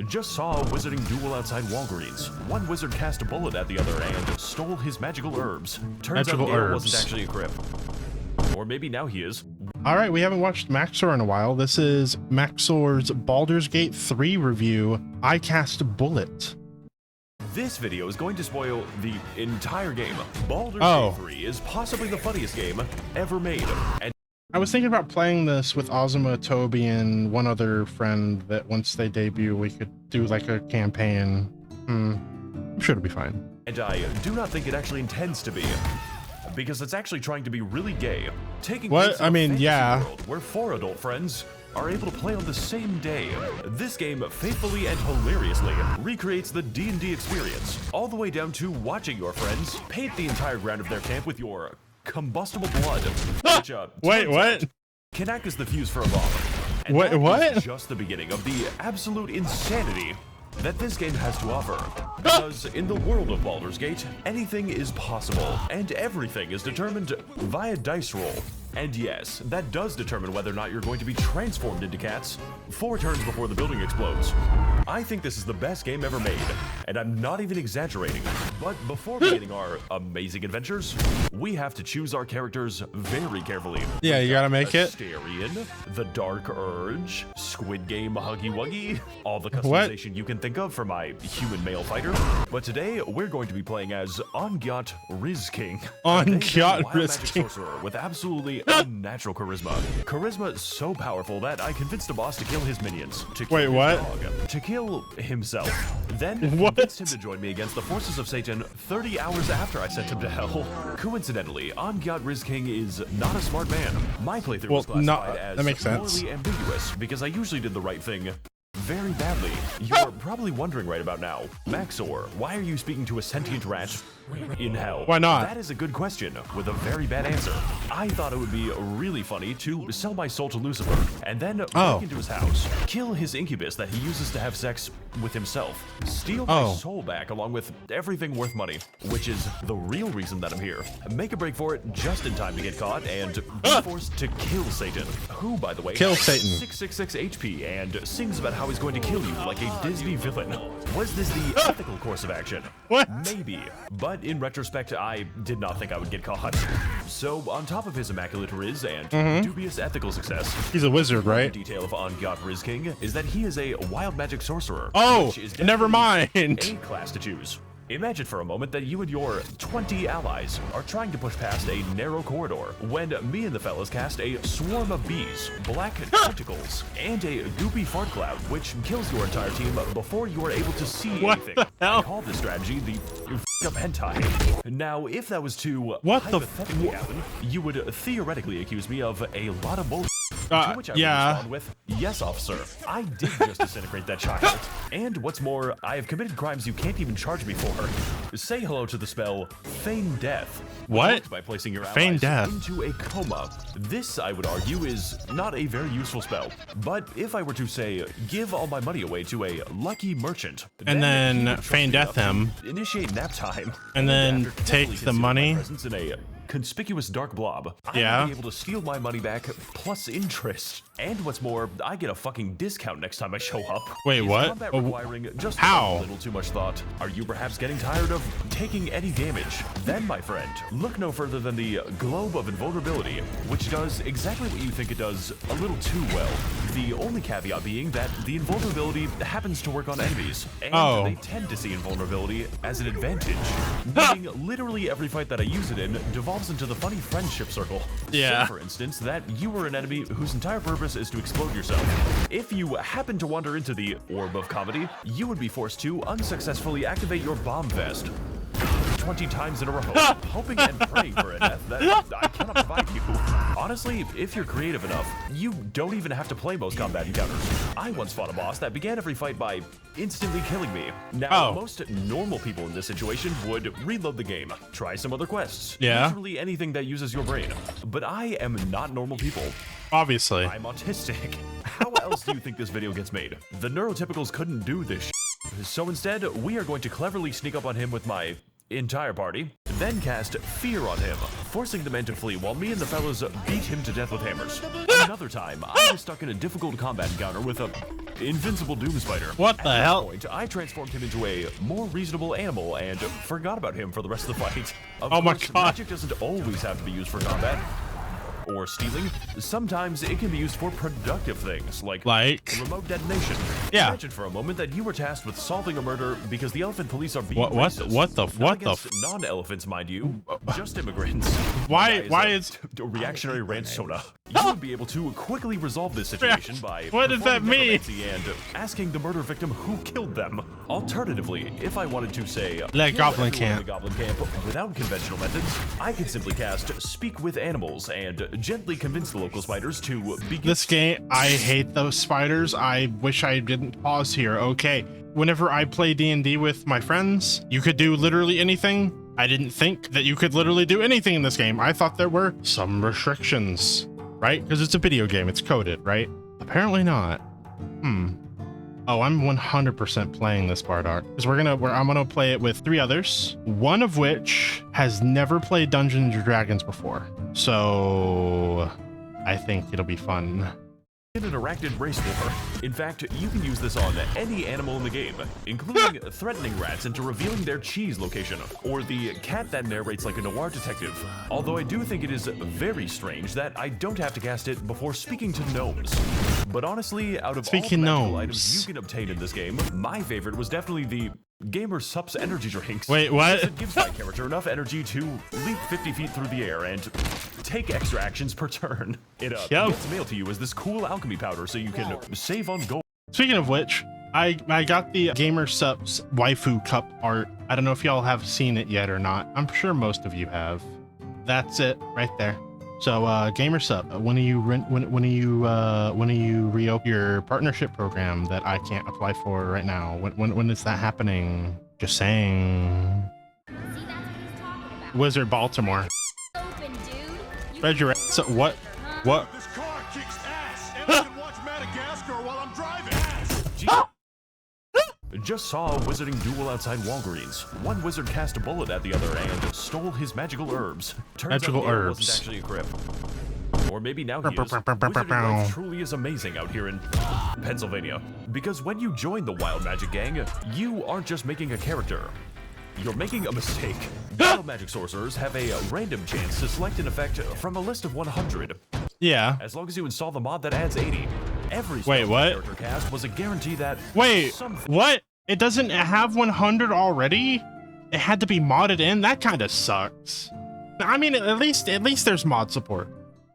Just saw a wizarding duel outside Walgreens. One wizard cast a bullet at the other and stole his magical herbs. Turns out Dale wasn't actually a crip. Or maybe now he is. All right, we haven't watched Max0r in a while. This is Max0r's Baldur's Gate 3 review. I cast a bullet. This video is going to spoil the entire game. Baldur's Gate 3 is possibly the funniest game ever made. And I was thinking about playing this with Ozma, Toby, and one other friend that once they debut, we could do like a campaign. I'm sure it'll be fine. And I do not think it actually intends to be. Because it's actually trying to be really gay. Taking what? I mean, yeah. World where 4 adult friends are able to play on the same day. This game faithfully and hilariously recreates the D&D experience, all the way down to watching your friends paint the entire ground of their camp with your combustible blood. Which, wait, what? Can act as the fuse for a bomb. And wait, what? Is just the beginning of the absolute insanity that this game has to offer. Because in the world of Baldur's Gate, anything is possible, and everything is determined via dice roll. And yes, that does determine whether or not you're going to be transformed into cats 4 turns before the building explodes. I think this is the best game ever made, and I'm not even exaggerating. But before beginning our amazing adventures, we have to choose our characters very carefully. Yeah, you gotta make it. Astarion, the Dark Urge, Squid Game Huggy Wuggy, all the customization you can think of for my human male fighter. But today, we're going to be playing as Ongyat Rizking. Ongyat Rizking. Sorcerer with absolutely unnatural charisma. Charisma so powerful that I convinced a boss to kill his minions. To kill his dog, to kill himself. Then convinced him to join me against the forces of Satan 30 hours after I sent him to hell. Coincidentally, Ongyat Rizking is not a smart man. My playthrough was classified as that makes sense. morally ambiguous because I usually did the right thing very badly. You're probably wondering right about now, Max0r, why are you speaking to a sentient rat in hell? Why not? That is a good question with a very bad answer. I thought it would be really funny to sell my soul to Lucifer and then break into his house, kill his incubus that he uses to have sex with himself, steal my soul back along with everything worth money, which is the real reason that I'm here. Make a break for it just in time to get caught and be forced to kill Satan, who, by the way, has 666 HP and sings about how he's going to kill you like a Disney villain. Was this the ethical course of action? What? Maybe, but in retrospect, I did not think I would get caught. So, on top of his immaculate riz and dubious ethical success, he's a wizard, right? The detail of Ongyat Rizking is that he is a wild magic sorcerer. Oh, never mind. A class to choose. Imagine for a moment that you and your 20 allies are trying to push past a narrow corridor when me and the fellas cast a swarm of bees, black tentacles, and a goopy fart cloud, which kills your entire team before you are able to see anything. I call this strategy the up hentai. Now, if that was to hypothetically happen, you would theoretically accuse me of a lot of bullshit. To which I would respond with, yes, officer, I did just disintegrate that child. And what's more, I have committed crimes you can't even charge me for. Say hello to the spell Feign Death. What? By placing your Feign allies Death into a coma. This, I would argue, is not a very useful spell. But if I were to say, give all my money away to a lucky merchant, and then Feign Death him, initiate nap time, and then take the money in a conspicuous dark blob, I'll be able to steal my money back plus interest. And what's more, I get a fucking discount next time I show up. Wait, what? Requiring just how? A little too much thought. Are you perhaps getting tired of taking any damage? Then, my friend, look no further than the Globe of Invulnerability, which does exactly what you think it does a little too well. The only caveat being that the invulnerability happens to work on enemies, and they tend to see invulnerability as an advantage. Meaning literally every fight that I use it in devolves into the funny friendship circle. Yeah. So, for instance, that you are an enemy whose entire purpose is to explode yourself. If you happen to wander into the Orb of Comedy, you would be forced to unsuccessfully activate your bomb vest 20 times in a row, hoping and praying for a death that I cannot provide you. Honestly, if you're creative enough, you don't even have to play most combat encounters. I once fought a boss that began every fight by instantly killing me. Now, most normal people in this situation would reload the game, try some other quests, literally anything that uses your brain. But I am not normal people. Obviously. I'm autistic. How else do you think this video gets made? The neurotypicals couldn't do this shit. So instead, we are going to cleverly sneak up on him with my entire party, then cast fear on him, forcing the men to flee while me and the fellows beat him to death with hammers. Another time, I was stuck in a difficult combat encounter with a invincible doom spider. What the hell? At this point, I transformed him into a more reasonable animal and forgot about him for the rest of the fight. Of Oh my course, God. magic doesn't always have to be used for combat or stealing. Sometimes it can be used for productive things, like remote detonation. Yeah. Imagine for a moment that you were tasked with solving a murder because the elephant police are being What the non-elephants, mind you, just immigrants. Why is a reactionary ranch soda? You would be able to quickly resolve this situation by What does that performing mean? necromancy and asking the murder victim who killed them. Alternatively, if I wanted to say Like kill Goblin everyone in Camp. the Goblin Camp without conventional methods, I could simply cast Speak with Animals and gently convince the local spiders to begin. This game, I hate those spiders. I wish I didn't pause here. Okay. Whenever I play D&D with my friends, you could do literally anything. I didn't think that you could literally do anything in this game. I thought there were some restrictions, right? Because it's a video game. It's coded, right? Apparently not. Oh, I'm 100% playing this Baldur because I'm gonna play it with 3 others, one of which has never played Dungeons and Dragons before. So I think it'll be fun. An interactive race war. In fact, you can use this on any animal in the game, including threatening rats into revealing their cheese location, or the cat that narrates like a noir detective. Although I do think it is very strange that I don't have to cast it before speaking to gnomes. But honestly, out of all the magical items you can obtain in this game, my favorite was definitely the Gamer Sups energy drinks. Wait, what? It gives my character enough energy to leap 50 feet through the air and take extra actions per turn. It gets mailed to you as this cool alchemy powder so you can save on gold. Speaking of which, I got the Gamer Sups waifu cup art. I don't know if y'all have seen it yet or not. I'm sure most of you have. That's it right there. So Gamer Sup, when do you reopen your partnership program that I can't apply for right now? When is that happening? Just saying. See, that's what he's talking about. Wizard Baltimore. Open, dude. Spread your so what? This car kicks ass, and I can watch Madagascar while I'm driving. Just saw a wizarding duel outside Walgreens. One wizard cast a bullet at the other and stole his magical herbs. Turns out Gale wasn't actually a crip. Or maybe now he is. Wizarding life truly is amazing out here in Pennsylvania. Because when you join the Wild Magic Gang, you aren't just making a character. You're making a mistake. Wild Magic sorcerers have a random chance to select an effect from a list of 100. Yeah. As long as you install the mod that adds 80. Every character cast was a guarantee that what? It doesn't have 100 already? It had to be modded in? That kind of sucks. I mean, at least there's mod support.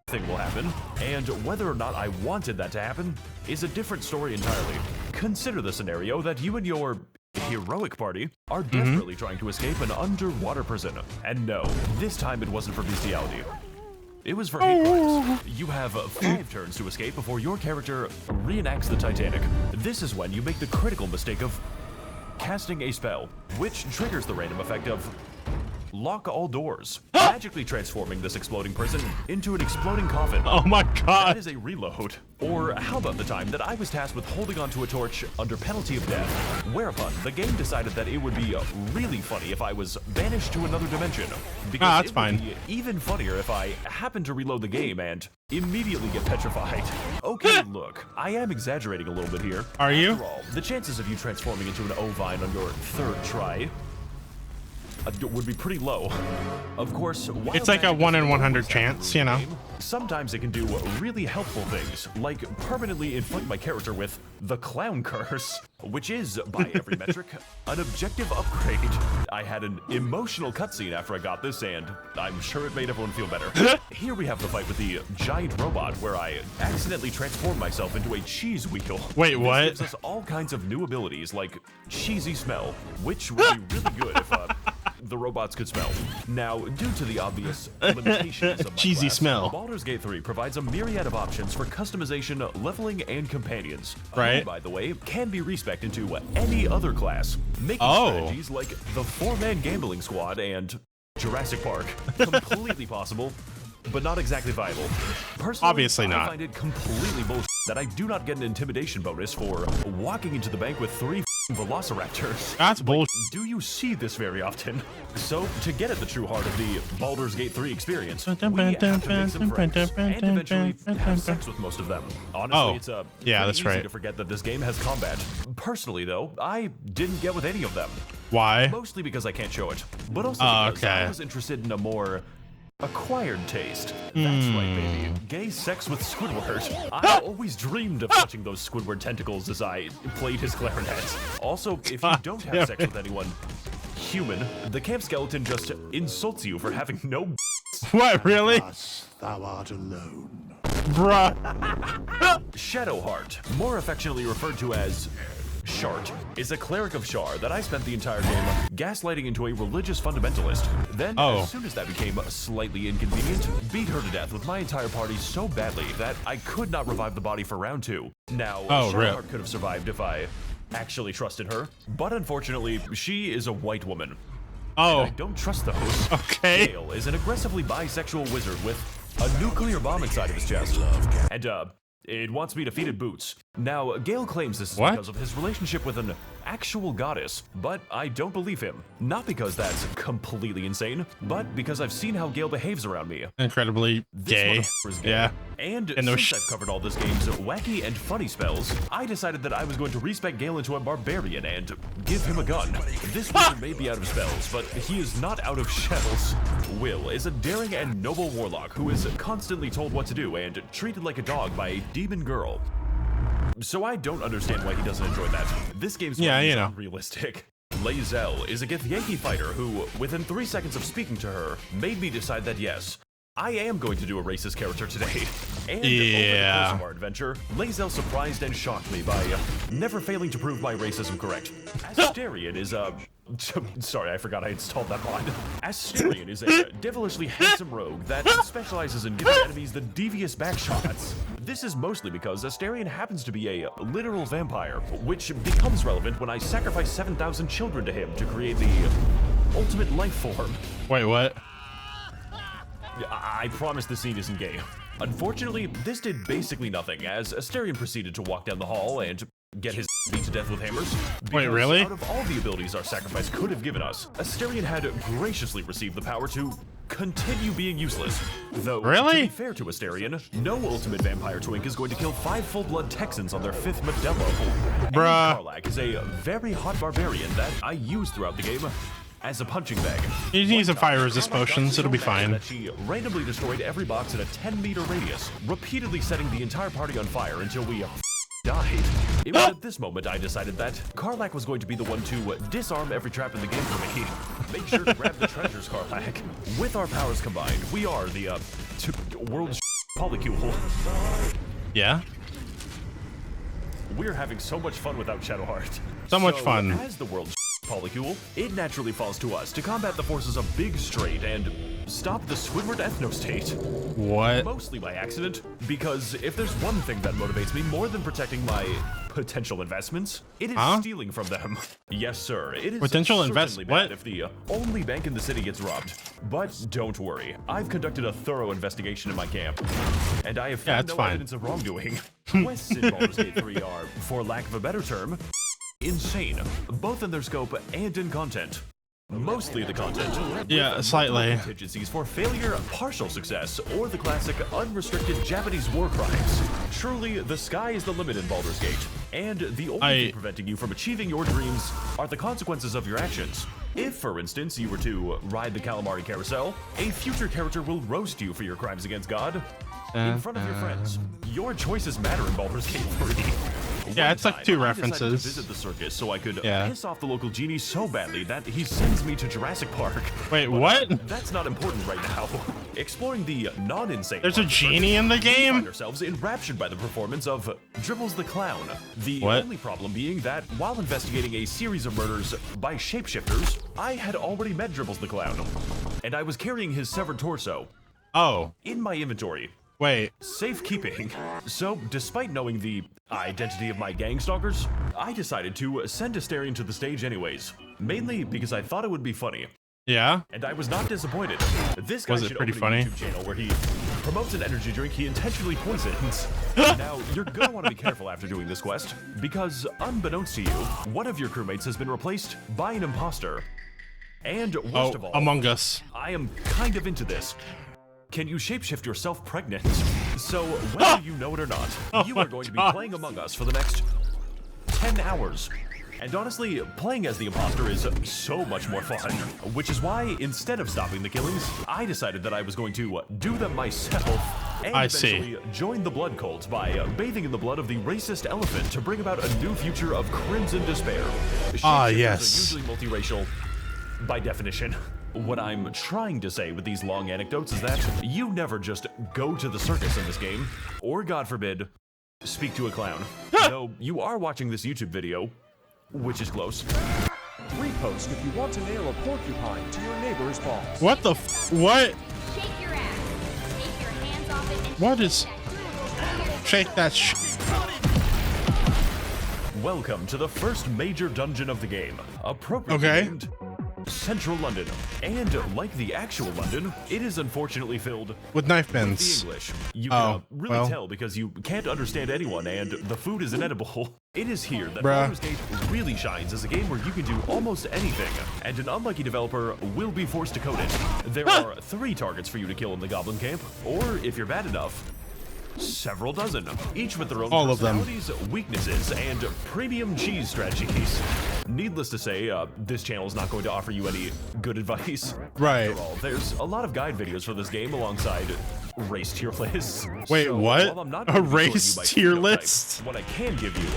Thing will happen, and whether or not I wanted that to happen is a different story entirely. Consider the scenario that you and your heroic party are desperately trying to escape an underwater prison. And no, this time it wasn't for bestiality. It was for hate crimes. You have 5 turns to escape before your character reenacts the Titanic. This is when you make the critical mistake of casting a spell, which triggers the random effect of lock all doors, magically transforming this exploding prison into an exploding coffin. Oh my god. That is a reload. Or how about the time that I was tasked with holding onto a torch under penalty of death, whereupon the game decided that it would be really funny if I was banished to another dimension. Because that's fine. Be even funnier if I happened to reload the game and immediately get petrified. Okay, look, I am exaggerating a little bit here. Are you? After all, the chances of you transforming into an ovine on your 3rd try would be pretty low. Of course, it's like a 1 in 100 chance, you know. Sometimes it can do really helpful things, like permanently inflict my character with the clown curse, which is, by every metric, an objective upgrade. I had an emotional cutscene after I got this, and I'm sure it made everyone feel better. Here we have the fight with the giant robot, where I accidentally transformed myself into a cheese wheel. Wait, what? This gives us all kinds of new abilities, like cheesy smell, which would be really good if the robots could smell. Now, due to the obvious limitations of my cheesy class, smell, Baldur's Gate 3 provides a myriad of options for customization, leveling, and companions. Right. Who, by the way, can be respec'd into any other class, making strategies like the 4-man gambling squad and Jurassic Park completely possible, but not exactly viable. Personally, obviously not. I find it completely bullshit that I do not get an intimidation bonus for walking into the bank with 3 velociraptors. That's bull. Do you see this very often? So, to get at the true heart of the Baldur's Gate 3 experience, we have to make some friends and eventually have sex with most of them. Honestly, it's yeah, that's easy right. to forget that this game has combat. Personally, though, I didn't get with any of them. Why? Mostly because I can't show it, but also because okay. I was interested in a more acquired taste. That's right, baby. Gay sex with Squidward. I always dreamed of touching those Squidward tentacles as I played his clarinet. Also, if you don't have sex with anyone human, the camp skeleton just insults you for having no. What, really? Thus thou art alone. Bruh. Shadowheart, more affectionately referred to as Shart, is a cleric of Shar that I spent the entire game gaslighting into a religious fundamentalist. Then, as soon as that became slightly inconvenient, beat her to death with my entire party so badly that I could not revive the body for round 2. Now, Shadowheart could have survived if I actually trusted her, but unfortunately, she is a white woman. I don't trust those. Okay. Gale is an aggressively bisexual wizard with a nuclear bomb inside of his chest. And, it wants me defeated boots. Now, Gale claims this is because of his relationship with an actual goddess, but I don't believe him. Not because that's completely insane, but because I've seen how Gale behaves around me. Incredibly gay. Is gay. Yeah. And since I've covered all this game's wacky and funny spells, I decided that I was going to respec Gale into a barbarian and give him a gun. This wizard may be out of spells, but he is not out of shells. Will is a daring and noble warlock who is constantly told what to do and treated like a dog by a demon girl. So I don't understand why he doesn't enjoy that. This game's unrealistic. Lae'zel is a Githyanki fighter who, within 3 seconds of speaking to her, made me decide that yes, I am going to do a racist character today. And over the course of our adventure, Lae'zel surprised and shocked me by never failing to prove my racism correct. Asterion is a... Sorry, I forgot I installed that mod. Asterion is a devilishly handsome rogue that specializes in giving enemies the devious backshots. This is mostly because Asterion happens to be a literal vampire, which becomes relevant when I sacrifice 7,000 children to him to create the ultimate life form. Wait, what? I promise the scene isn't gay. Unfortunately, this did basically nothing, as Asterion proceeded to walk down the hall and get his beat to death with hammers. Wait, really? Out of all the abilities our sacrifice could have given us, Asterion had graciously received the power to continue being useless. Though, to be fair to Asterion, no ultimate vampire twink is going to kill 5 full-blood Texans on their 5th Modelo. Bruh. And Karlach is a very hot barbarian that I use throughout the game as a punching bag. He needs some fire resist potions, it'll be fine. That she randomly destroyed every box in a 10-meter radius, repeatedly setting the entire party on fire until we died. It was at this moment I decided that Karlach was going to be the one to disarm every trap in the game for me. Make sure to grab the treasures, Karlach. With our powers combined, we are the world's polycule. Yeah? We're having so much fun without Shadowheart. So much fun. As the world's polycule, it naturally falls to us to combat the forces of Big Straight and stop the Squidward ethno-state. What? Mostly by accident, because if there's one thing that motivates me more than protecting my potential investments, it is stealing from them. Yes, sir, it is potential certainly bad if the only bank in the city gets robbed. But don't worry, I've conducted a thorough investigation in my camp, and I have found no evidence of wrongdoing. Quests in Baldur's Gate 3 are, for lack of a better term, insane, both in their scope and in content. Mostly the content. Yeah, slightly. Contingencies for failure, partial success, or the classic unrestricted Japanese war crimes. Truly, the sky is the limit in Baldur's Gate, and the only thing preventing you from achieving your dreams are the consequences of your actions. If, for instance, you were to ride the calamari carousel, a future character will roast you for your crimes against God in front of your friends. Your choices matter in Baldur's Gate 3. Yeah, it's like 2 I references. decided to visit the circus so I could piss off the local genie so badly that he sends me to Jurassic Park. Wait, but what? That's not important right now. Exploring the non-insane. There's a genie in the game? We find ourselves enraptured by the performance of Dribbles the Clown. The only problem being that while investigating a series of murders by shapeshifters, I had already met Dribbles the Clown, and I was carrying his severed torso. In my inventory. Wait. Safekeeping. So, despite knowing the identity of my gang stalkers, I decided to send Asterion to the stage anyways. Mainly because I thought it would be funny. Yeah? And I was not disappointed. This guy was it should pretty open funny? a YouTube channel where he promotes an energy drink he intentionally poisons. Now, you're gonna want to be careful after doing this quest, because unbeknownst to you, one of your crewmates has been replaced by an imposter. And worst of all, Among Us. I am kind of into this. Can you shapeshift yourself pregnant? So, whether you know it or not, you are going to be playing Among Us for the next 10 hours. And honestly, playing as the imposter is so much more fun. Which is why, instead of stopping the killings, I decided that I was going to do them myself. And eventually join the blood cult by bathing in the blood of the racist elephant to bring about a new future of crimson despair. Yes. Are usually multiracial by definition. What I'm trying to say with these long anecdotes is that you never just go to the circus in this game, or God forbid, speak to a clown. Though you are watching this YouTube video, which is close. Repost if you want to nail a porcupine to your neighbor's balls. What the what? Shake your ass. Take your hands off it and What is... Shake that Welcome to the first major dungeon of the game, appropriately named Central London. And like the actual London, it is unfortunately filled with knife with bends. the English. You can really tell because you can't understand anyone and the food is inedible. It is here that Baldur's Gate really shines as a game where you can do almost anything, and an unlucky developer will be forced to code it. There are 3 targets for you to kill in the Goblin Camp, or if you're bad enough, several dozen, each with their own personalities, weaknesses, and premium cheese strategies. Needless to say, this channel is not going to offer you any good advice. Right. After all, there's a lot of guide videos for this game alongside race tier lists. Wait, So, what? while I'm not A going to be showing race you my tier phenotype, list? What I can give you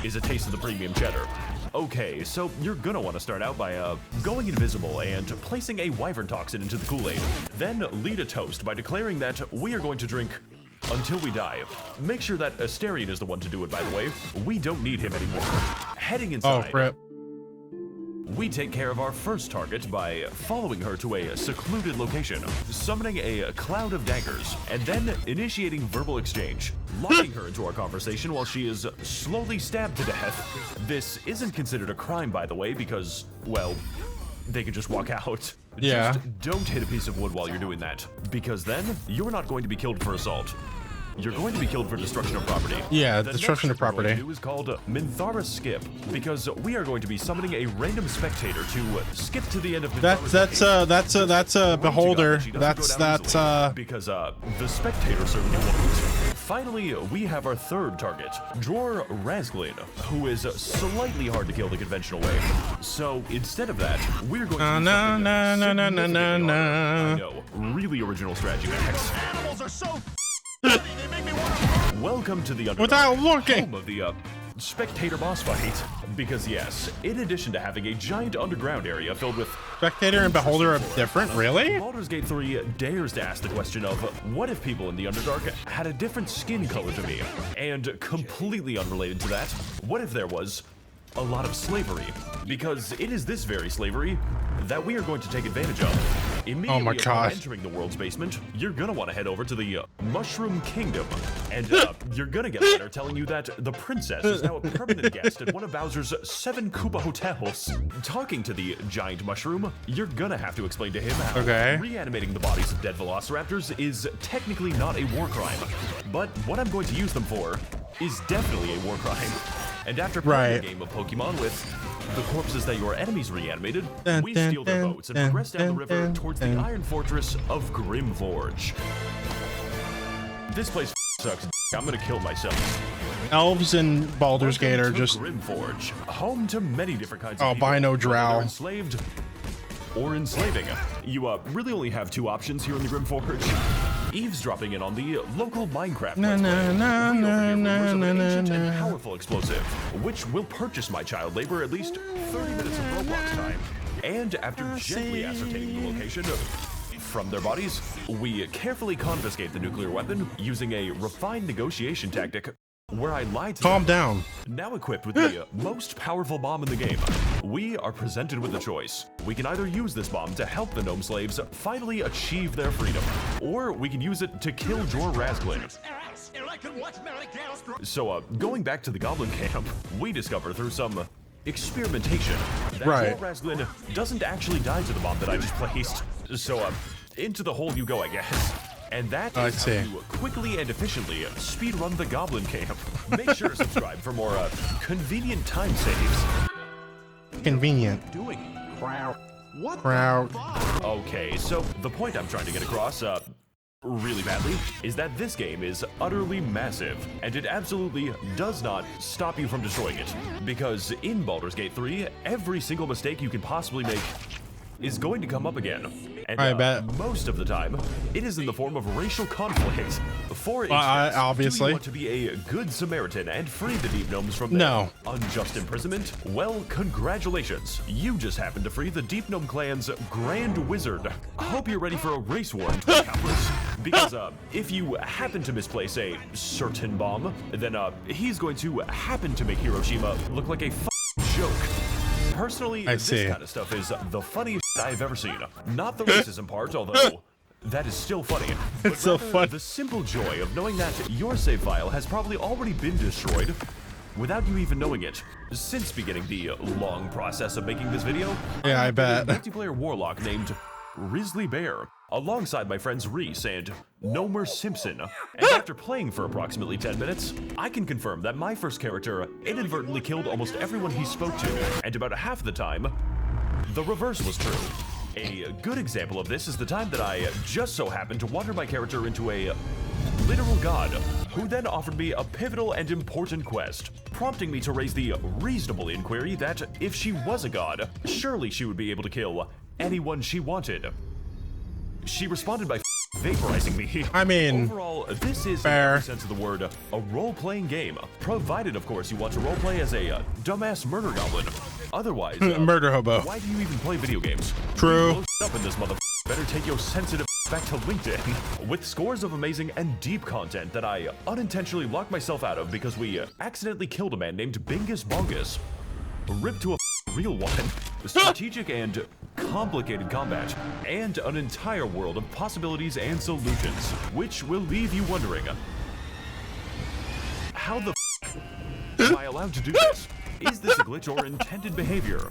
is a taste of the premium cheddar. Okay, so you're gonna want to start out by going invisible and placing a wyvern toxin into the Kool-Aid. Then lead a toast by declaring that we are going to drink until we die. Make sure that Asterion is the one to do it, by the way. We don't need him anymore. Heading inside, we take care of our first target by following her to a secluded location, summoning a cloud of daggers, and then initiating verbal exchange, locking her into our conversation while she is slowly stabbed to death. This isn't considered a crime, by the way, because, well, they can just walk out. Yeah. Just don't hit a piece of wood while you're doing that, because then you're not going to be killed for assault. You're going to be killed for destruction of property. Yeah, the destruction of property. Next thing we're going to do is called Minthara Skip, because we are going to be summoning a random spectator to skip to the end of That's a beholder. Because the spectator certainly won't. Finally, we have our third target, Dror Razglin, who is slightly hard to kill the conventional way. So instead of that, we're going to do something I know, really original strategy, Max. Animals are so they make me want Welcome to the Underdark, Without looking. home of the spectator boss fight. Because yes, in addition to having a giant underground area filled with Spectator and Beholder are different, really? Baldur's Gate 3 dares to ask the question of what if people in the Underdark had a different skin color to me? And completely unrelated to that, what if there was a lot of slavery? Because it is this very slavery that we are going to take advantage of. Immediately upon entering the world's basement, you're gonna want to head over to the Mushroom Kingdom, and you're gonna get a letter telling you that the princess is now a permanent guest at one of Bowser's 7 Koopa hotels. Talking to the giant mushroom, you're gonna have to explain to him how reanimating the bodies of dead velociraptors is technically not a war crime, but what I'm going to use them for is definitely a war crime. And after playing a game of Pokemon with the corpses that your enemies reanimated, we steal their boats and progress down the river towards the Iron Fortress of Grimforge. This place sucks. I'm gonna kill myself. Elves in Baldur's Gate are just Grimforge, home to many different kinds of albino drow. Enslaved or enslaving. You really only have 2 options here in the Grimforge. Eavesdropping in on the local Minecraft ancient and powerful explosive, which will purchase my child labor at least 30 minutes of Roblox time. And after gently ascertaining the location from their bodies, we carefully confiscate the nuclear weapon using a refined negotiation tactic where I lied to them. Calm down. Now equipped with the most powerful bomb in the game, we are presented with a choice. We can either use this bomb to help the gnome slaves finally achieve their freedom, or we can use it to kill Dror Razglin. So, going back to the Goblin Camp, we discover through some experimentation that Dror Razglin doesn't actually die to the bomb that I just placed. So, into the hole you go, I guess. And that I is see. how you quickly and efficiently speedrun the Goblin Camp. Make sure to subscribe for more convenient time saves. Convenient. Doing crowd. What Crowd. the fuck? Okay, so the point I'm trying to get across, really badly, is that this game is utterly massive, and it absolutely does not stop you from destroying it. Because in Baldur's Gate 3, every single mistake you can possibly make is going to come up again. And I bet. most of the time, it is in the form of racial conflict. For Well, instance, obviously. do you want to be a good Samaritan and free the Deep Gnomes from their No. unjust imprisonment? Well, congratulations. You just happened to free the Deep Gnome clan's Grand Wizard. I hope you're ready for a race war in Twin Towers. Because if you happen to misplace a certain bomb, then he's going to happen to make Hiroshima look like a joke. Personally, I this see. kind of stuff is the funniest I've ever seen. Not the racism part, although that is still funny. But It's so rather funny. the simple joy of knowing that your save file has probably already been destroyed without you even knowing it. Since beginning the long process of making this video, Yeah, I I've been a bet. multiplayer warlock named Risley Bear, alongside my friends Reese and Nomer Simpson. And after playing for approximately 10 minutes, I can confirm that my first character inadvertently killed almost everyone he spoke to, and about half the time, the reverse was true. A good example of this is the time that I just so happened to wander my character into a literal god, who then offered me a pivotal and important quest, prompting me to raise the reasonable inquiry that if she was a god, surely she would be able to kill anyone she wanted. She responded by vaporizing me. I mean, overall, this is, fair. in every sense of the word, a role-playing game, provided, of course, you want to roleplay as a dumbass murder goblin. Otherwise, Murder hobo. why do you even play video games? True. You blow up in this mother. Better take your sensitive back to LinkedIn. With scores of amazing and deep content that I unintentionally locked myself out of because we accidentally killed a man named Bingus Bongus. Ripped to a real one. Strategic and complicated combat, and an entire world of possibilities and solutions, which will leave you wondering, how the am I allowed to do this? Is this a glitch or intended behavior?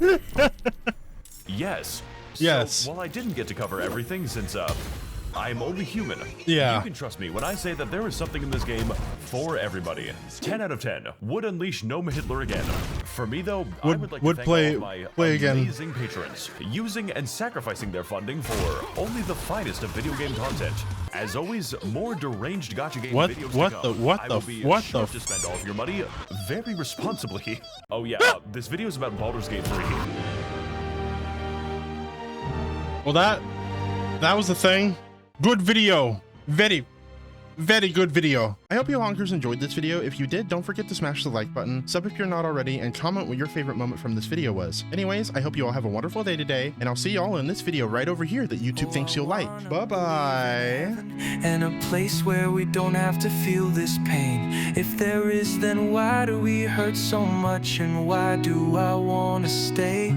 Yes. Yes. So, while I didn't get to cover everything since, I'm only human. Yeah. You can trust me when I say that there is something in this game for everybody. 10 out of 10. Would unleash Gnome Hitler again. For me, though, I would like to thank all of my amazing patrons, using and sacrificing their funding for only the finest of video game content. As always, more deranged gacha game videos to come. I will be sure to spend all of your money very responsibly. Oh yeah, this video is about Baldur's Gate 3. Well, that was the thing. Good video. Very good video. I hope you honkers enjoyed this video. If you did, don't forget to smash the like button, sub if you're not already, and comment what your favorite moment from this video was. Anyways, I hope you all have a wonderful day today, and I'll see y'all in this video right over here that YouTube thinks you'll like. Bye-bye. And a place where we don't have to feel this pain. If there is, then why do we hurt so much, and why do I wanna stay?